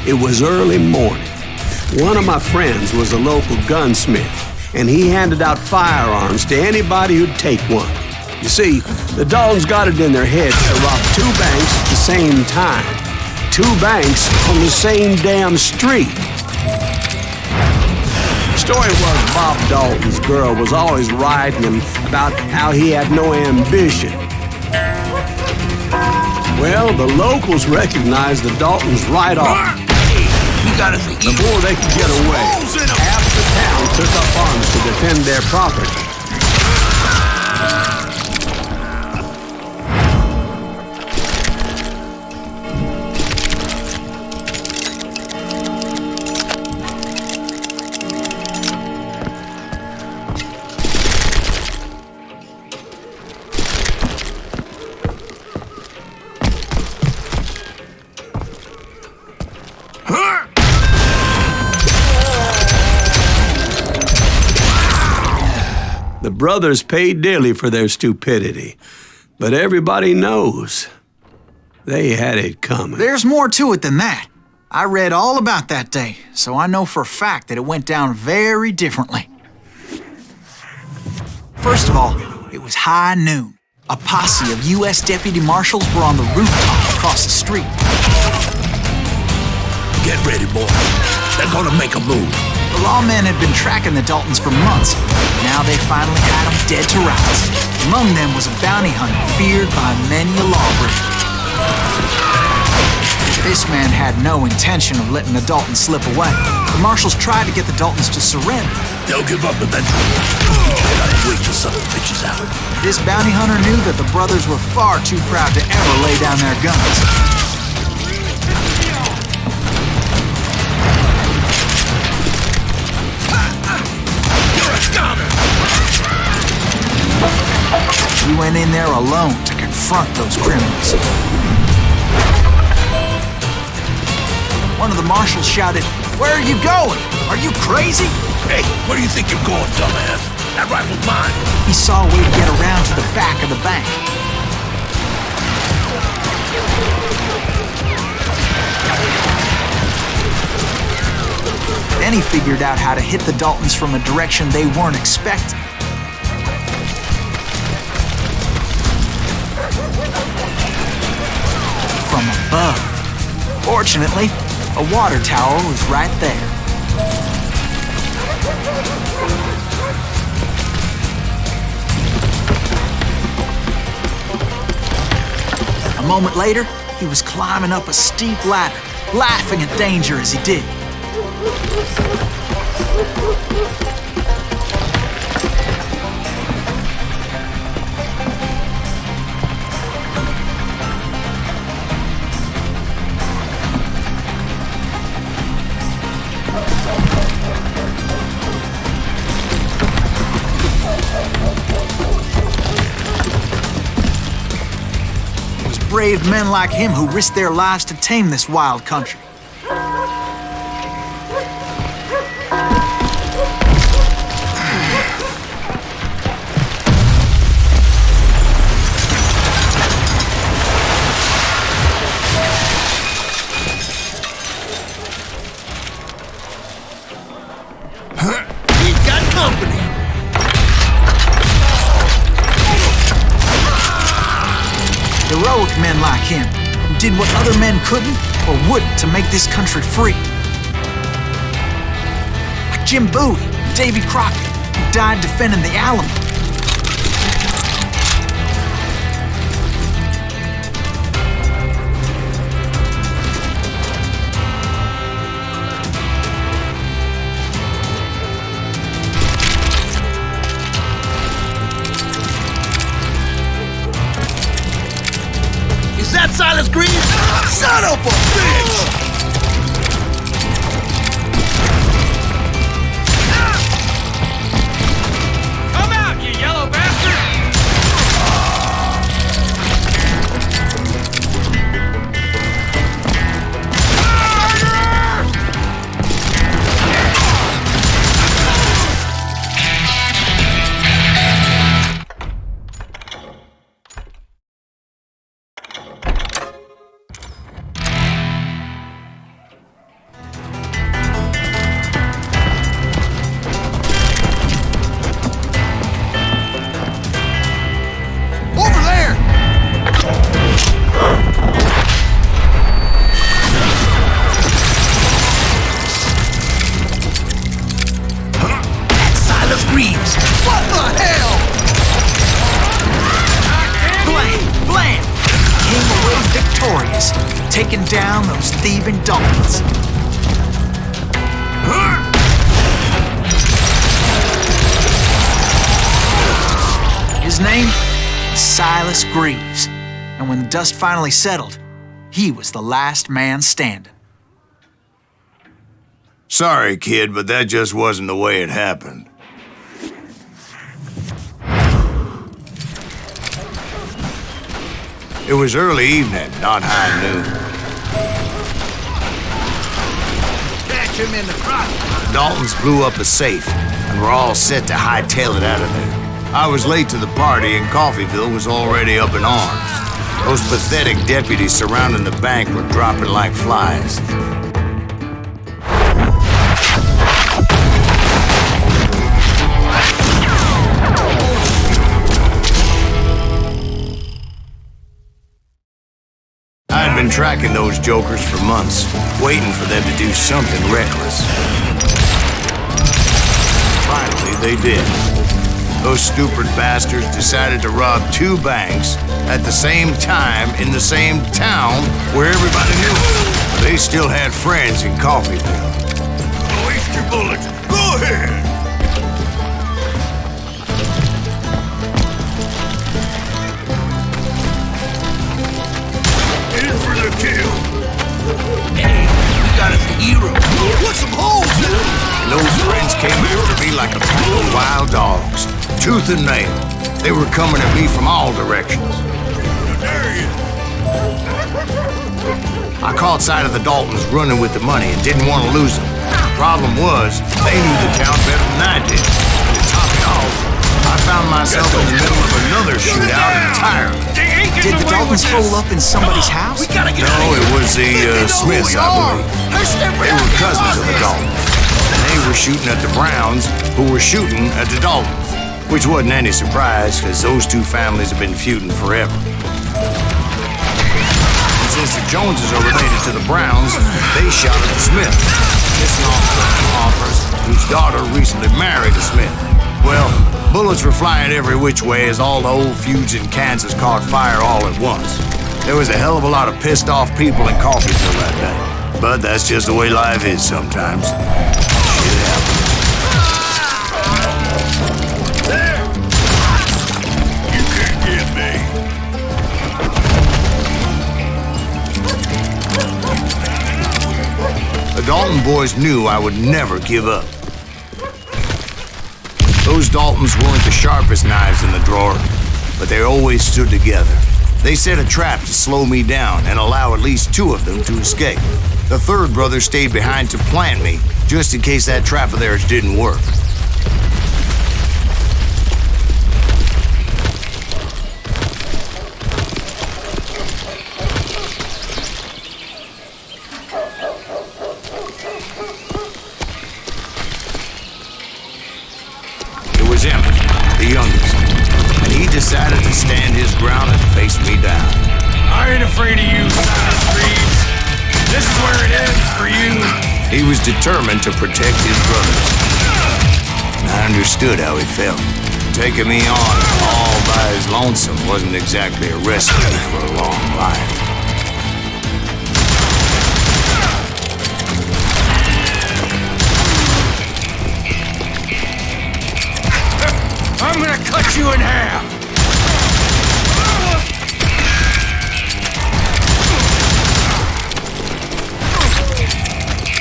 It was early morning. One of my friends was a local gunsmith, and he handed out firearms to anybody who'd take one. You see, the Daltons got it in their heads to rob 2 banks at the same time. 2 banks on the same damn street. The story was Bob Dalton's girl was always writing him about how he had no ambition. Well, the locals recognized the Daltons right off. Before they could get away, half the town took up arms to defend their property. The brothers paid dearly for their stupidity, but everybody knows they had it coming. There's more to it than that. I read all about that day, so I know for a fact that it went down very differently. First of all, it was high noon. A posse of U.S. deputy marshals were on the rooftop across the street. Get ready, boys. They're gonna make a move. The lawmen had been tracking the Daltons for months. Now they finally had them dead to rights. Among them was a bounty hunter feared by many a lawbreaker. This man had no intention of letting the Daltons slip away. The marshals tried to get the Daltons to surrender. They'll give up eventually. You gotta wait till something pitches out. This bounty hunter knew that the brothers were far too proud to ever lay down their guns. He went in there alone to confront those criminals. One of the marshals shouted, "Where are you going? Are you crazy?" Hey, where do you think you're going, dumbass? That rifle's mine. He saw a way to get around to the back of the bank. Then he figured out how to hit the Daltons from a direction they weren't expecting. From above. Fortunately, a water tower was right there. A moment later, he was climbing up a steep ladder, laughing at danger as he did. It was brave men like him who risked their lives to tame this wild country. Heroic men like him, who did what other men couldn't or wouldn't to make this country free. Like Jim Bowie and Davy Crockett, who died defending the Alamo. Is that Silas Green? Son of a bitch! Come out, you yellow bastard! victorious, taking down those thieving Daltons. His name was Silas Greaves, and when the dust finally settled, he was the last man standing. Sorry, kid, but that just wasn't the way it happened. It was early evening, not high noon. Catch him in the crowd. Daltons blew up a safe, and were all set to hightail it out of there. I was late to the party, and Coffeyville was already up in arms. Those pathetic deputies surrounding the bank were dropping like flies. I'd been tracking those jokers for months, waiting for them to do something reckless. Finally, they did. Those stupid bastards decided to rob 2 banks at the same time in the same town where everybody knew them. They still had friends in Coffeyville. Waste your bullets. Go ahead. In for the kill. Hey, we got us a hero. Put some holes in him. And those friends came after me like a pack of wild dogs, tooth and nail. They were coming at me from all directions. There he is. I caught sight of the Daltons running with the money and didn't want to lose them. Problem was, they knew the town better than I did. And to top it off, I found myself in the middle of another shootout entirely. Did the Daltons hole up in somebody's house? We gotta get No, out of it here. was the Smiths, I believe. They were cousins of the Daltons. And they were shooting at the Browns, who were shooting at the Daltons. Which wasn't any surprise, because those 2 families have been feuding forever. And since the Joneses are related to the Browns, they shot at the Smiths, pissing off the Hoffers, whose daughter recently married a Smith. Well, bullets were flying every which way as all the old feuds in Kansas caught fire all at once. There was a hell of a lot of pissed off people in Coffeyville that day. But that's just the way life is sometimes. Shit happens. You can't get me. The Dalton boys knew I would never give up. Those Daltons weren't the sharpest knives in the drawer, but they always stood together. They set a trap to slow me down and allow at least 2 of them to escape. The 3rd brother stayed behind to plant me, just in case that trap of theirs didn't work. It was Emmett, the youngest, and he decided to stand his ground and face me down. I ain't afraid of you, Silas Greaves. This is where it ends for you. He was determined to protect his brothers. And I understood how he felt. Taking me on all by his lonesome wasn't exactly a recipe for a long life. I'm gonna cut you in half.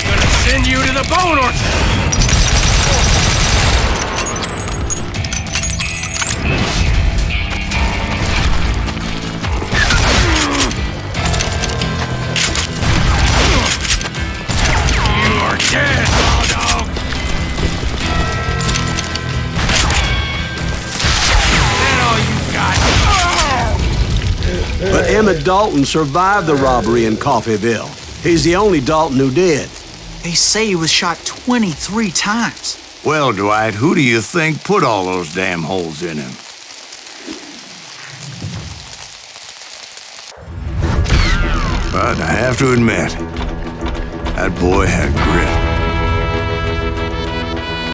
Gonna send you to the bone orchard. You are dead, raw dog. That all you got? But Emmett Dalton survived the robbery in Coffeyville. He's the only Dalton who did. They say he was shot 23 times. Well, Dwight, who do you think put all those damn holes in him? But I have to admit, that boy had grit.